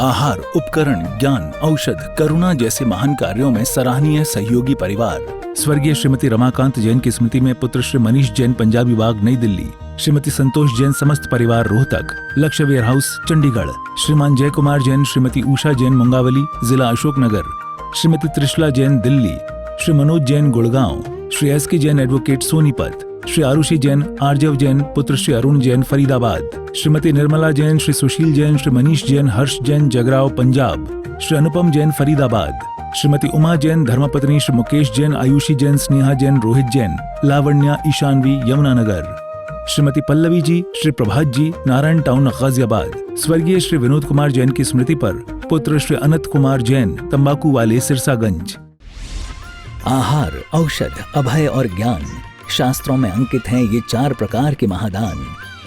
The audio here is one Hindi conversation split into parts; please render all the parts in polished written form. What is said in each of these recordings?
आहार, उपकरण, ज्ञान, औषध, करुणा जैसे महान कार्यों में सराहनीय सहयोगी परिवार। स्वर्गीय श्रीमती रमाकांत जैन की स्मृति में पुत्र श्री मनीष जैन, पंजाबी बाग, नई दिल्ली। श्रीमती संतोष जैन, समस्त परिवार, रोहतक। लक्ष्य वेयर हाउस, चंडीगढ़। श्रीमान जय कुमार जैन, श्रीमती उषा जैन, मुंगावली, जिला अशोकनगर। श्रीमती त्रिशला जैन, दिल्ली। श्री मनोज जैन, गुड़गांव। श्री एस के जैन, एडवोकेट, सोनीपत। श्री आरुषि जैन, आर्जव जैन, पुत्र श्री अरुण जैन, फरीदाबाद। श्रीमती निर्मला जैन, श्री सुशील जैन, श्री मनीष जैन, हर्ष जैन, जगराव, पंजाब। श्री अनुपम जैन, फरीदाबाद। श्रीमती उमा जैन, धर्मपत्नी श्री मुकेश जैन, आयुषी जैन, स्नेहा जैन, रोहित जैन, लावण्या, ईशानवी, यमुनानगर। श्रीमती पल्लवी जी, श्री प्रभात जी, नारायण टाउन, गाजियाबाद। स्वर्गीय श्री विनोद कुमार जैन की स्मृति पर पुत्र श्री अनंत कुमार जैन, तंबाकू वाले, सिरसागंज। आहार, औषध, अभय और ज्ञान, शास्त्रों में अंकित हैं ये 4 प्रकार के महादान।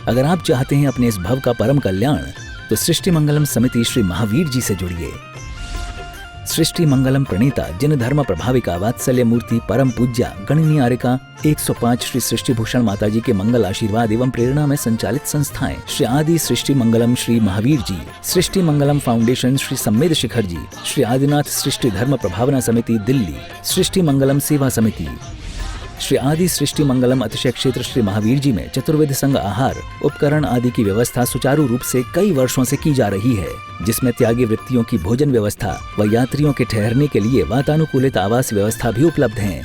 अगर आप चाहते हैं अपने इस भव का परम कल्याण, तो सृष्टि मंगलम समिति श्री महावीर जी से जुड़िए। सृष्टि मंगलम प्रणीता, जिन धर्म प्रभाविका, वात्सल्य मूर्ति, परम पूज्या, गणनीय आर्यका 105 श्री सृष्टि भूषण माता जी के मंगल आशीर्वाद एवं प्रेरणा में संचालित संस्थाएं श्री आदि सृष्टि मंगलम श्री महावीर जी, सृष्टि मंगलम फाउंडेशन श्री सम्मेद शिखर जी, श्री आदिनाथ सृष्टि धर्म प्रभावना समिति, दिल्ली। सृष्टि मंगलम सेवा समिति, श्री आदि सृष्टि मंगलम अतिशय क्षेत्र श्री महावीर जी में चतुर्वेद संघ आहार, उपकरण आदि की व्यवस्था सुचारू रूप से कई वर्षों से की जा रही है, जिसमें त्यागी वृत्तियों की भोजन व्यवस्था व यात्रियों के ठहरने के लिए वातानुकूलित आवास व्यवस्था भी उपलब्ध है।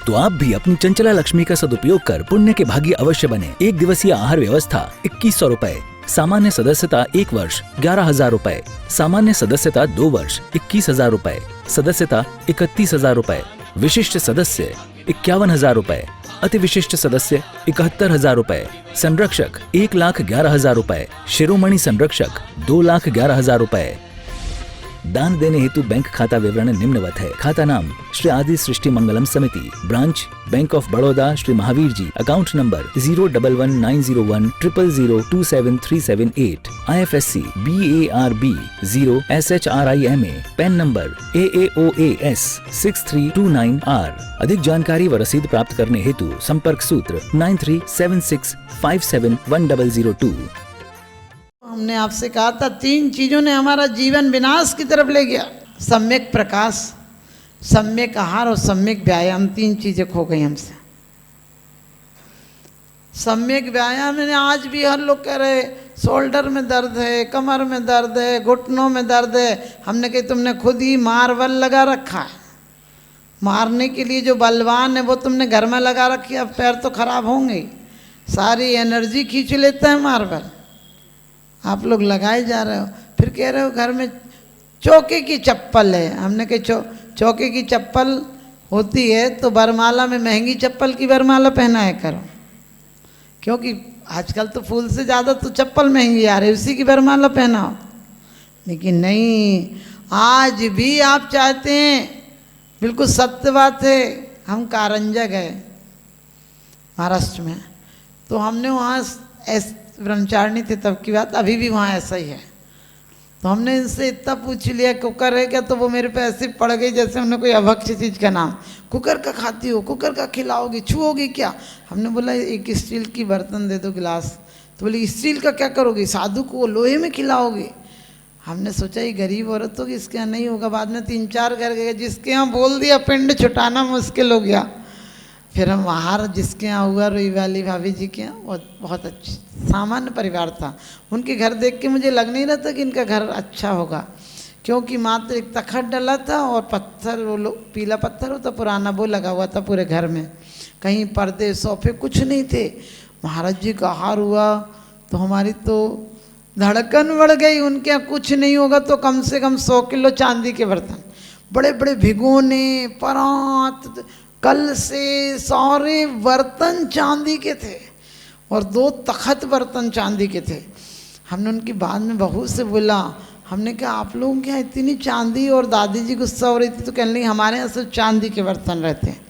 तो आप भी अपनी चंचला लक्ष्मी का सदुपयोग कर पुण्य के भागी अवश्य बने। 1 दिवसीय आहार व्यवस्था 2100 रुपए, सामान्य सदस्यता 1 वर्ष 11,000 रुपए, सामान्य सदस्यता 2 वर्ष 21,000 रुपए, सदस्यता 31,000 रुपए, विशिष्ट सदस्य 51,000 रुपए, अति विशिष्ट सदस्य 71,000 रुपए, संरक्षक 1,11,000 रुपए, शिरोमणि संरक्षक 2,11,000 रुपए। दान देने हेतु बैंक खाता विवरण निम्नवत है। खाता नाम श्री आदि Srishti Mangalam Samiti, branch bank of Baroda Shri Mahavir ji, account number 0119010027378, IFSC BARB 0 SHRIMA, PAN number AAOAS 6329R। अधिक जानकारी व रसीद प्राप्त करने हेतु संपर्क सूत्र 9376571002। हमने आपसे कहा था 3 चीज़ों ने हमारा जीवन विनाश की तरफ ले गया। सम्यक प्रकाश, सम्यक आहार और सम्यक व्यायाम, 3 चीज़ें खो गई हमसे। सम्यक व्यायाम में आज भी हर लोग कह रहे शोल्डर में दर्द है, कमर में दर्द है, घुटनों में दर्द है। हमने कहा तुमने खुद ही मार्बल लगा रखा है, मारने के लिए जो बलवान है वो तुमने घर में लगा रखी है, अब पैर तो खराब होंगे, सारी एनर्जी खींच लेता है मार्बल। आप लोग लगाए जा रहे हो, फिर कह रहे हो घर में चौके की चप्पल है। हमने कहा चौके की चप्पल होती है तो बरमाला में महंगी चप्पल की बरमाला पहनाया करो, क्योंकि आजकल तो फूल से ज़्यादा तो चप्पल महंगी आ रही, उसी की बरमाला पहनाओ। लेकिन नहीं, आज भी आप चाहते हैं, बिल्कुल सत्य बात है। हम कारंजा गए महाराष्ट्र में, तो हमने वहाँ ब्रह्मचारिणी थे तब की बात, अभी भी वहाँ ऐसा ही है। तो हमने इनसे इतना पूछ लिया कुकर है क्या, तो वो मेरे पे ऐसे पड़ गई जैसे हमने कोई अभक्ष्य चीज़ का नाम, कुकर का खाती हो, कुकर का खिलाओगी, छुओगी क्या। हमने बोला एक स्टील की बर्तन दे दो, गिलास। तो बोली स्टील का क्या करोगी, साधु को लोहे में खिलाओगी। हमने सोचा ये गरीब औरत होगी, इसके यहाँ नहीं होगा। बाद में 3-4 घर गए, जिसके यहाँ बोल दिया पिंड छुटाना मुश्किल हो गया। फिर हम बाहर जिसके यहाँ हुआ, रोई वाली भाभी जी के यहाँ, बहुत अच्छी सामान्य परिवार था। उनके घर देख के मुझे लग नहीं रहा था कि इनका घर अच्छा होगा, क्योंकि मात्र एक तखत डला था और पत्थर, वो पीला पत्थर होता पुराना, वो लगा हुआ था पूरे घर में। कहीं पर्दे सोफे कुछ नहीं थे। महाराज जी का आहार हुआ तो हमारी तो धड़कन बढ़ गई। उनके यहाँ कुछ नहीं होगा तो कम से कम 100 किलो चांदी के बर्तन, बड़े बड़े भिगोने, परात, कल से सारे बर्तन चांदी के थे और 2 तखत बर्तन चांदी के थे। हमने उनकी बाद में बहू से बोला, हमने कहा आप लोगों के यहाँ इतनी चांदी, और दादी जी गुस्सा हो रही थी तो कहने लगी हमारे यहाँ सिर्फ चांदी के बर्तन रहते हैं।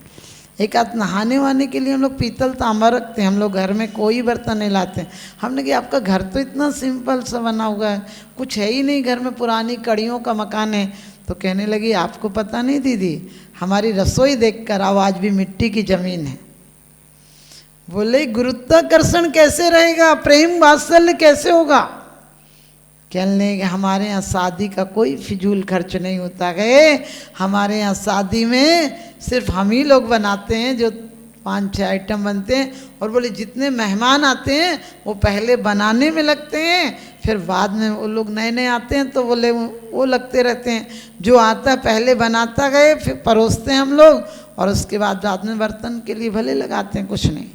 एक आध नहाने वाने के लिए हम लोग पीतल तांबा रखते हैं, हम लोग घर में कोई बर्तन नहीं लाते। हमने कहा आपका घर तो इतना सिंपल सा बना हुआ है, कुछ है ही नहीं घर में, पुरानी कड़ियों का मकान है। तो कहने लगी आपको पता नहीं दीदी, हमारी रसोई देखकर आओ, आज भी मिट्टी की ज़मीन है। बोले गुरुत्वाकर्षण कैसे रहेगा, प्रेम वात्सल्य कैसे होगा। कहने कि हमारे यहाँ शादी का कोई फिजूल खर्च नहीं होता है, हमारे यहाँ शादी में सिर्फ हम ही लोग बनाते हैं, जो 5-6 आइटम बनते हैं। और बोले जितने मेहमान आते हैं वो पहले बनाने में लगते हैं, फिर बाद में वो लोग नए नए आते हैं तो बोले वो लगते रहते हैं। जो आता है पहले बनाता गए, फिर परोसते हैं हम लोग, और उसके बाद में बर्तन के लिए भले लगाते हैं, कुछ नहीं।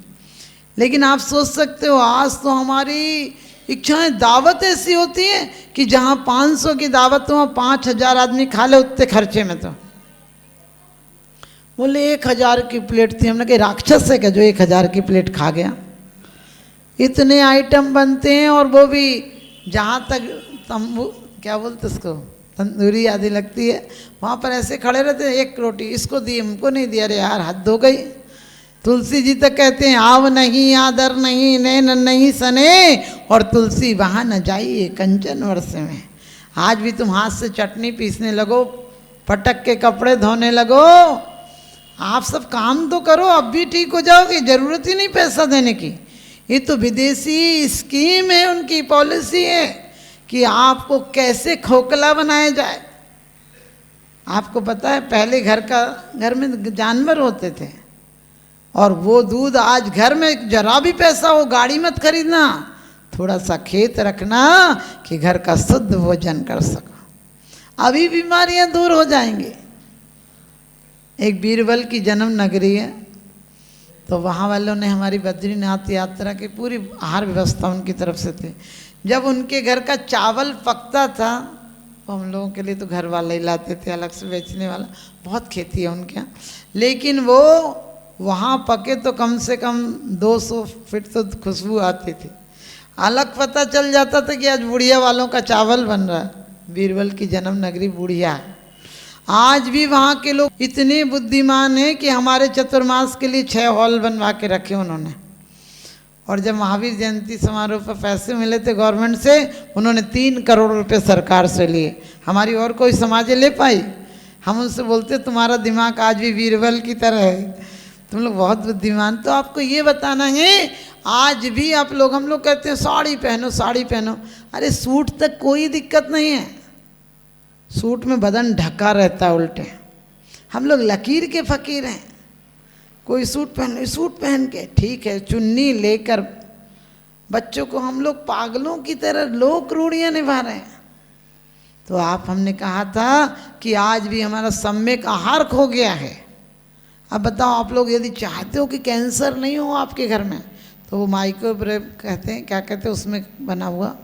लेकिन आप सोच सकते हो आज तो हमारी इच्छाएं, दावत ऐसी होती है कि जहाँ 500 की दावत हो 5000 आदमी खा ले उतने खर्चे में। तो बोले 1000 की प्लेट थी, हमने कहा राक्षस है क्या जो 1000 की प्लेट खा गया। इतने आइटम बनते हैं, और वो भी जहाँ तक तंबू क्या बोलते उसको, तंदूरी आदि लगती है, वहाँ पर ऐसे खड़े रहते हैं, एक रोटी इसको दी हमको नहीं दिया, अरे यार हद हो गई। तुलसी जी तक कहते हैं आव नहीं आदर नहीं नैन नहीं सने, और तुलसी वहाँ न जाइए कंचन वर्ष में। आज भी तुम हाथ से चटनी पीसने लगो, पटक के कपड़े धोने लगो, आप सब काम तो करो, अब भी ठीक हो जाओगे, जरूरत ही नहीं पैसा देने की। ये तो विदेशी स्कीम है, उनकी पॉलिसी है कि आपको कैसे खोखला बनाया जाए। आपको पता है पहले घर में जानवर होते थे, और वो दूध आज घर में जरा भी पैसा हो गाड़ी मत खरीदना, थोड़ा सा खेत रखना कि घर का शुद्ध भोजन कर सको, अभी बीमारियां दूर हो जाएंगी। एक बीरबल की जन्म नगरी है, तो वहाँ वालों ने हमारी बद्रीनाथ यात्रा की पूरी आहार व्यवस्था उनकी तरफ से थी। जब उनके घर का चावल पकता था, तो हम लोगों के लिए तो घर वाले ही लाते थे, अलग से बेचने वाला, बहुत खेती है उनके यहाँ, लेकिन वो वहाँ पके तो कम से कम 200 फीट तो खुशबू आती थी। अलग पता चल जाता था कि आज बुढ़िया वालों का चावल बन रहा है। बीरबल की जन्म नगरी बुढ़िया है। आज भी वहाँ के लोग इतने बुद्धिमान हैं कि हमारे चतुर्मास के लिए 6 हॉल बनवा के रखे उन्होंने। और जब महावीर जयंती समारोह पर पैसे मिले थे गवर्नमेंट से, उन्होंने 3 करोड़ रुपए सरकार से लिए। हमारी और कोई समाज ले पाई? हम उनसे बोलते तुम्हारा दिमाग आज भी बीरबल की तरह है, तुम लोग बहुत बुद्धिमान। तो आपको ये बताना है, आज भी आप लोग, हम लोग कहते हैं साड़ी पहनो साड़ी पहनो, अरे सूट तक कोई दिक्कत नहीं है, सूट में बदन ढका रहता है उल्टे। हम लोग लकीर के फकीर हैं, कोई सूट पहन के ठीक है, चुन्नी लेकर बच्चों को हम लोग पागलों की तरह लोक रूढ़ियाँ निभा रहे हैं। तो हमने कहा था कि आज भी हमारा सम्यक आहार खो गया है। अब बताओ आप लोग यदि चाहते हो कि कैंसर नहीं हो आपके घर में, तो वो माइक्रोवेव कहते हैं, क्या कहते हैं उसमें बना हुआ,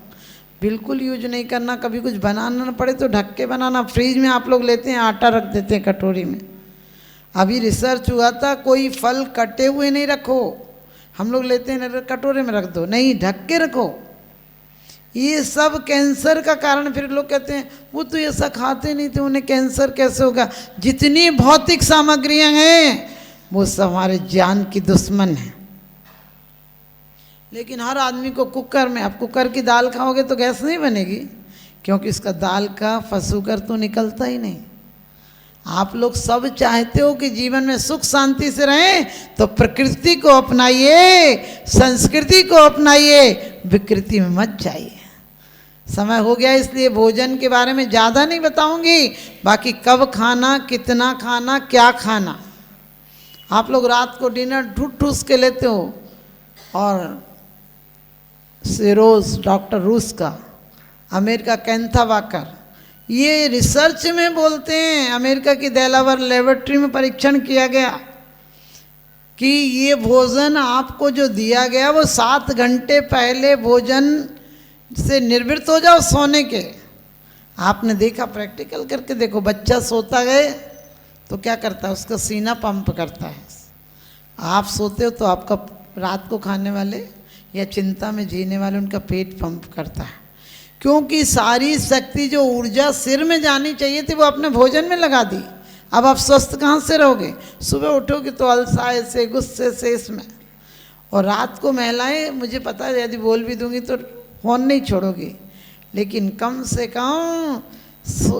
बिल्कुल यूज नहीं करना। कभी कुछ बनाना न पड़े तो ढक के बनाना। फ्रिज में आप लोग लेते हैं, आटा रख देते हैं कटोरी में। अभी रिसर्च हुआ था, कोई फल कटे हुए नहीं रखो, हम लोग लेते हैं कटोरे में रख दो, नहीं ढक के रखो। ये सब कैंसर का कारण। फिर लोग कहते हैं वो तो ऐसा खाते नहीं थे, उन्हें कैंसर कैसे होगा? जितनी भौतिक सामग्रियां हैं वो सब हमारे जान की दुश्मन है। लेकिन हर आदमी को कुकर में, आप कुकर की दाल खाओगे तो गैस नहीं बनेगी, क्योंकि इसका दाल का फसूकर तो निकलता ही नहीं। आप लोग सब चाहते हो कि जीवन में सुख शांति से रहें, तो प्रकृति को अपनाइए, संस्कृति को अपनाइए, विकृति में मत जाइए। समय हो गया, इसलिए भोजन के बारे में ज़्यादा नहीं बताऊंगी। बाकी कब खाना, कितना खाना, क्या खाना। आप लोग रात को डिनर ठूस के लेते हो। और सिरोज, डॉक्टर रूस का, अमेरिका कैंथा वाकर, ये रिसर्च में बोलते हैं, अमेरिका की डेलावेयर लेबोरेटरी में परीक्षण किया गया कि ये भोजन आपको जो दिया गया वो 7 घंटे पहले भोजन से निवृत्त हो जाओ सोने के। आपने देखा, प्रैक्टिकल करके देखो, बच्चा सोता गए तो क्या करता है, उसका सीना पंप करता है। आप सोते हो तो आपका रात को खाने वाले या चिंता में जीने वाले, उनका पेट पंप करता है, क्योंकि सारी शक्ति जो ऊर्जा सिर में जानी चाहिए थी वो अपने भोजन में लगा दी। अब आप स्वस्थ कहाँ से रहोगे? सुबह उठोगे तो अलसाए से, गुस्से से, इसमें। और रात को महिलाएं, मुझे पता है यदि बोल भी दूंगी तो फोन नहीं छोड़ोगी, लेकिन कम से कम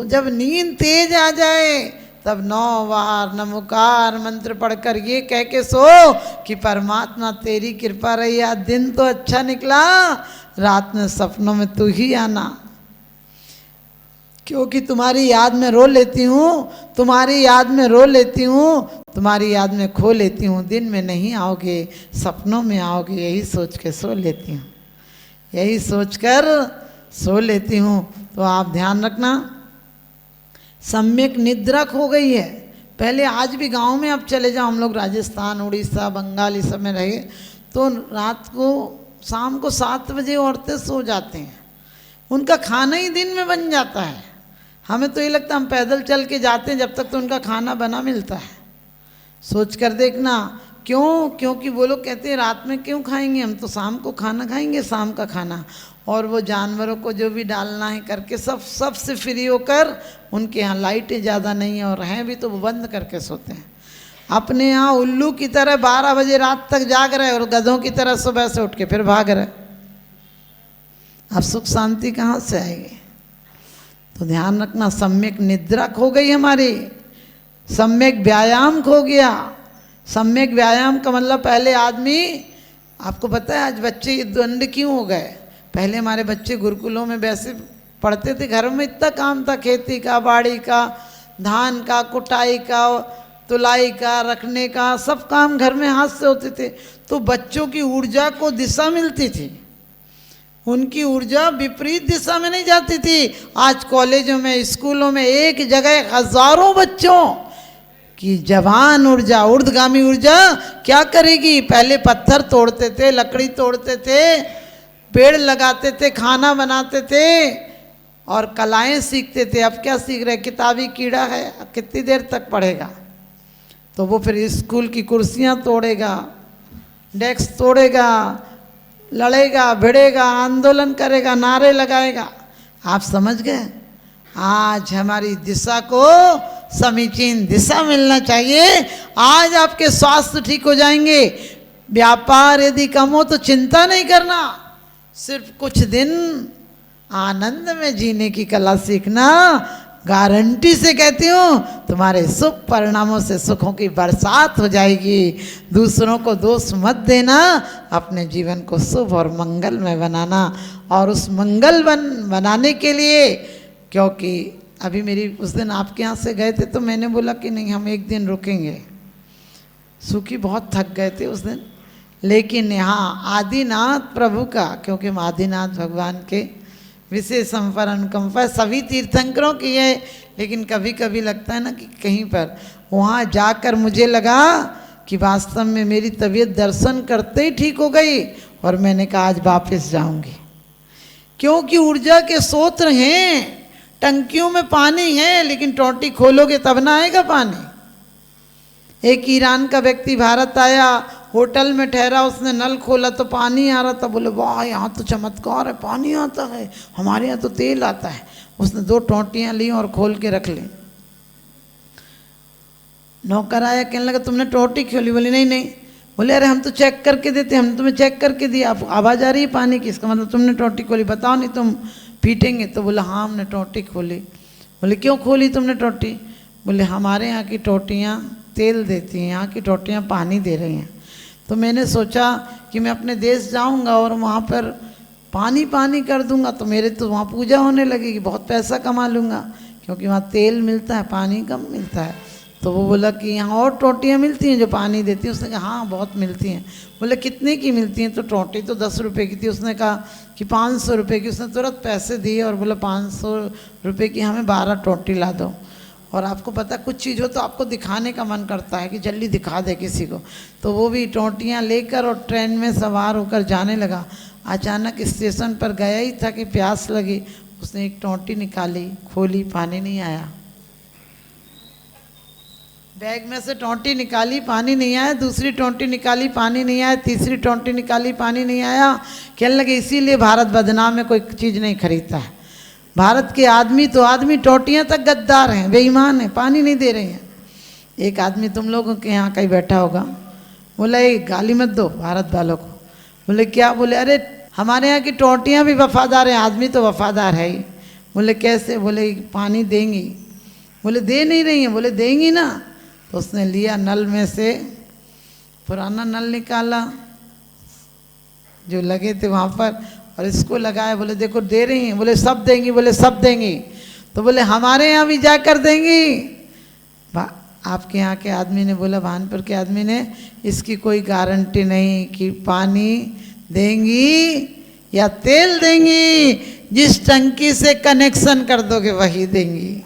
जब नींद तेज आ जाए तब 9 बार नमोकार मंत्र पढ़कर ये कह के सो कि परमात्मा तेरी कृपा रही, आज दिन तो अच्छा निकला, रात में सपनों में तू ही आना। क्योंकि तुम्हारी याद में रो लेती हूँ, तुम्हारी याद में रो लेती हूँ, तुम्हारी याद में खो लेती हूँ। दिन में नहीं आओगे, सपनों में आओगे, यही सोच के सो लेती हूँ, यही सोच कर सो लेती हूँ। तो आप ध्यान रखना, सम्यक निद्रा खो गई है। पहले आज भी गांव में आप चले जाओ, हम लोग राजस्थान, उड़ीसा, बंगाल इस सब में रहे, तो रात को शाम को 7 बजे औरतें सो जाते हैं, उनका खाना ही दिन में बन जाता है। हमें तो ये लगता है हम पैदल चल के जाते हैं, जब तक तो उनका खाना बना मिलता है। सोच कर देखना, क्यों? क्योंकि वो लोग कहते हैं रात में क्यों खाएंगे, हम तो शाम को खाना खाएंगे, शाम का खाना। और वो जानवरों को जो भी डालना है करके सब से फ्री होकर, उनके यहाँ लाइटें ज़्यादा नहीं है और हैं भी तो वो बंद करके सोते हैं। अपने यहाँ उल्लू की तरह 12 बजे रात तक जाग रहे और गधों की तरह सुबह से उठ के फिर भाग रहे। अब सुख शांति कहाँ से आएगी? तो ध्यान रखना, सम्यक निद्रा खो गई हमारी, सम्यक व्यायाम खो गया। सम्यक व्यायाम का मतलब, पहले आदमी, आपको पता है आज बच्चे दंड क्यों हो गए? पहले हमारे बच्चे गुरुकुलों में वैसे पढ़ते थे, घर में इतना काम था, खेती का, बाड़ी का, धान का, कुटाई का, तुलाई का, रखने का, सब काम घर में हाथ से होते थे। तो बच्चों की ऊर्जा को दिशा मिलती थी, उनकी ऊर्जा विपरीत दिशा में नहीं जाती थी। आज कॉलेजों में, स्कूलों में एक जगह हजारों बच्चों की जवान ऊर्जा, ऊर्ध्वगामी ऊर्जा क्या करेगी? पहले पत्थर तोड़ते थे, लकड़ी तोड़ते थे, पेड़ लगाते थे, खाना बनाते थे और कलाएं सीखते थे। अब क्या सीख रहे? किताबी कीड़ा है, अब कितनी देर तक पढ़ेगा? तो वो फिर स्कूल की कुर्सियां तोड़ेगा, डेस्क तोड़ेगा, लड़ेगा, भिड़ेगा, आंदोलन करेगा, नारे लगाएगा। आप समझ गए? आज हमारी दिशा को समीचीन दिशा मिलना चाहिए। आज आपके स्वास्थ्य ठीक हो जाएंगे। व्यापार यदि कम हो तो चिंता नहीं करना, सिर्फ कुछ दिन आनंद में जीने की कला सीखना। गारंटी से कहती हूँ, तुम्हारे शुभ परिणामों से सुखों की बरसात हो जाएगी। दूसरों को दोष मत देना, अपने जीवन को शुभ और मंगलमय बनाना। और उस मंगल बनाने के लिए, क्योंकि अभी मेरी उस दिन आपके यहाँ से गए थे तो मैंने बोला कि नहीं, हम एक दिन रुकेंगे। सुखी बहुत थक गए थे उस दिन, लेकिन यहाँ आदिनाथ प्रभु का, क्योंकि हम आदिनाथ भगवान के विशेष संपर अनुकंपा सभी तीर्थंकरों की है, लेकिन कभी कभी लगता है ना कि कहीं पर वहाँ जाकर मुझे लगा कि वास्तव में मेरी तबीयत दर्शन करते ही ठीक हो गई। और मैंने कहा आज वापस जाऊंगी, क्योंकि ऊर्जा के स्रोत हैं, टंकियों में पानी है, लेकिन टोटी खोलोगे तब ना आएगा पानी। एक ईरान का व्यक्ति भारत आया, होटल में ठहरा, उसने नल खोला तो पानी आ रहा था। बोले वाह, यहाँ तो चमत्कार है, पानी आता है, हमारे यहाँ तो तेल आता है। उसने 2 टोंटियाँ ली और खोल के रख ली। नौकर आया, कहने लगा तुमने टोंटी खोली? बोली नहीं नहीं। बोले अरे हम तो चेक करके देते, हमने तुम्हें चेक करके दिया, अब आवाज़ आ रही है पानी की, इसका मतलब तुमने टोंटी खोली, बताओ नहीं तुम पीटेंगे। तो बोला हाँ हमने टोंटी खोली। बोले क्यों खोली तुमने टोंटी? बोले हमारे यहाँ की टोंटियाँ तेल देती हैं, यहाँ की टोंटियाँ पानी दे रही हैं। तो मैंने सोचा कि मैं अपने देश जाऊंगा और वहाँ पर पानी पानी कर दूंगा, तो मेरे तो वहाँ पूजा होने लगेगी, बहुत पैसा कमा लूँगा, क्योंकि वहाँ तेल मिलता है, पानी कम मिलता है। तो वो बोला कि यहाँ और टोंटियाँ मिलती हैं जो पानी देती हैं? उसने कहा हाँ बहुत मिलती हैं। बोले कितने की मिलती हैं? तो टोंटी तो 10 रुपये की थी। उसने कहा कि 500 रुपये की। उसने तुरंत पैसे दिए और बोला 500 रुपये की हमें 12 टोंटी ला दो। और आपको पता कुछ चीज़ हो तो आपको दिखाने का मन करता है कि जल्दी दिखा दे किसी को। तो वो भी टोंटियाँ लेकर और ट्रेन में सवार होकर जाने लगा। अचानक स्टेशन पर गया ही था कि प्यास लगी, उसने एक टोंटी निकाली, खोली, पानी नहीं आया। बैग में से टोंटी निकाली, पानी नहीं आया। दूसरी टोंटी निकाली, पानी नहीं आया। तीसरी टोंटी निकाली, पानी नहीं आया। कहने लगे इसीलिए भारत बदनाम है, कोई चीज़ नहीं खरीदता है। भारत के आदमी तो आदमी, टोंटियाँ तक गद्दार हैं, बेईमान हैं, पानी नहीं दे रहे हैं। एक आदमी तुम लोगों के यहाँ कहीं बैठा होगा, बोला ये गाली मत दो भारत वालों को। बोले क्या? बोले अरे हमारे यहाँ की टोंटियाँ भी वफादार हैं, आदमी तो वफादार है ही। बोले कैसे? बोले पानी देंगी। बोले दे नहीं रही हैं। बोले देंगी ना। तो उसने लिया, नल में से पुराना नल निकाला जो लगे थे वहाँ पर, और इसको लगाया। बोले देखो दे रही हैं। बोले सब देंगी। बोले सब देंगी। तो बोले हमारे यहाँ भी जाकर देंगी। आपके यहाँ के आदमी ने बोला, भानपुर के आदमी ने, इसकी कोई गारंटी नहीं कि पानी देंगी या तेल देंगी, जिस टंकी से कनेक्शन कर दोगे वही देंगी।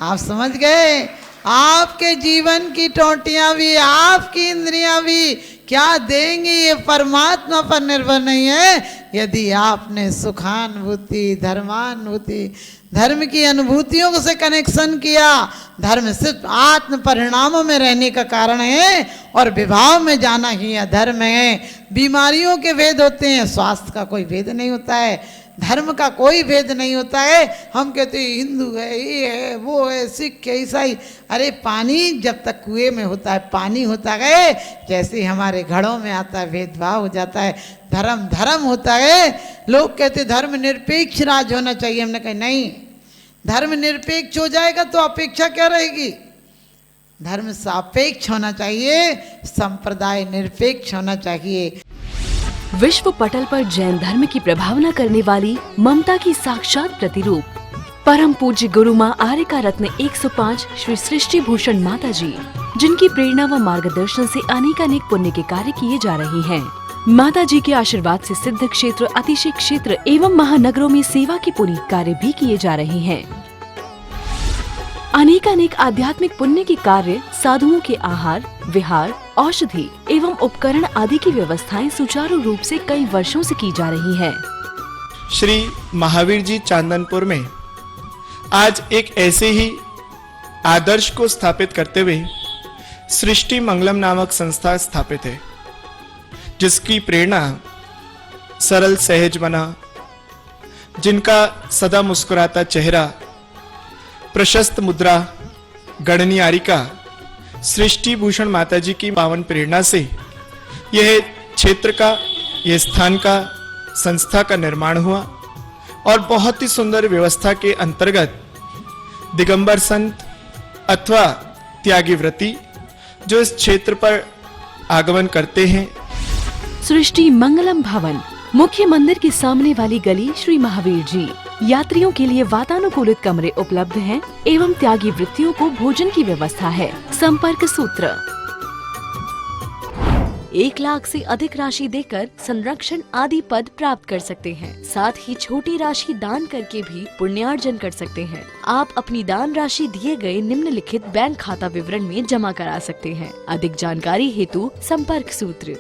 आप समझ गए? आपके जीवन की टोंटियां भी, आपकी इंद्रियां भी क्या देंगी ये परमात्मा पर निर्भर नहीं है। यदि आपने सुखानुभूति, धर्मानुभूति, धर्म की अनुभूतियों से कनेक्शन किया, धर्म सिर्फ आत्म परिणामों में रहने का कारण है और विभाव में जाना ही अधर्म है। बीमारियों के भेद होते हैं, स्वास्थ्य का कोई भेद नहीं होता है, धर्म का कोई भेद नहीं होता है। हम कहते हैं हिंदू है, ये है, वो है, सिख है, ईसाई। अरे पानी जब तक कुएं में होता है, पानी होता है, जैसे ही हमारे घड़ों में आता है भेदभाव हो जाता है। धर्म धर्म होता है। लोग कहते धर्म निरपेक्ष राज होना चाहिए। हमने कहा नहीं, धर्म निरपेक्ष हो जाएगा तो अपेक्षा क्या रहेगी? धर्म सापेक्ष होना चाहिए, संप्रदाय निरपेक्ष होना चाहिए। विश्व पटल पर जैन धर्म की प्रभावना करने वाली ममता की साक्षात प्रतिरूप परम पूज्य गुरु माँ आर्यका रत्न 105 श्री सृष्टि भूषण माता जी, जिनकी प्रेरणा व मार्गदर्शन से अनेक पुण्य के कार्य किए जा रहे हैं। माता जी के आशीर्वाद से सिद्ध क्षेत्र, अतिशय क्षेत्र एवं महानगरों में सेवा के पुनीत कार्य भी किए जा रहे हैं। अनेक आध्यात्मिक पुण्य के कार्य, साधुओं के आहार, विहार, औषधि एवं उपकरण आदि की व्यवस्थाएं सुचारू रूप से कई वर्षों से की जा रही है। श्री महावीर जी चांदनपुर में आज एक ऐसे ही आदर्श को स्थापित करते हुए सृष्टि मंगलम नामक संस्था स्थापित है, जिसकी प्रेरणा सरल सहज मना, जिनका सदा मुस्कुराता चेहरा, प्रशस्त मुद्रा, गणनीय आरिका, सृष्टि भूषण माता जी की पावन प्रेरणा से यह क्षेत्र का, यह स्थान का, संस्था का निर्माण हुआ और बहुत ही सुंदर व्यवस्था के अंतर्गत दिगंबर संत अथवा त्यागी व्रती जो इस क्षेत्र पर आगमन करते हैं। सृष्टि मंगलम भवन, मुख्य मंदिर के सामने वाली गली, श्री महावीर जी। यात्रियों के लिए वातानुकूलित कमरे उपलब्ध हैं एवं त्यागी वृत्तियों को भोजन की व्यवस्था है। संपर्क सूत्र 1 लाख से अधिक राशि देकर संरक्षण आदि पद प्राप्त कर सकते हैं। साथ ही छोटी राशि दान करके भी पुण्यार्जन कर सकते हैं। आप अपनी दान राशि दिए गए निम्नलिखित बैंक खाता विवरण में जमा करा सकते हैं। अधिक जानकारी हेतु संपर्क सूत्र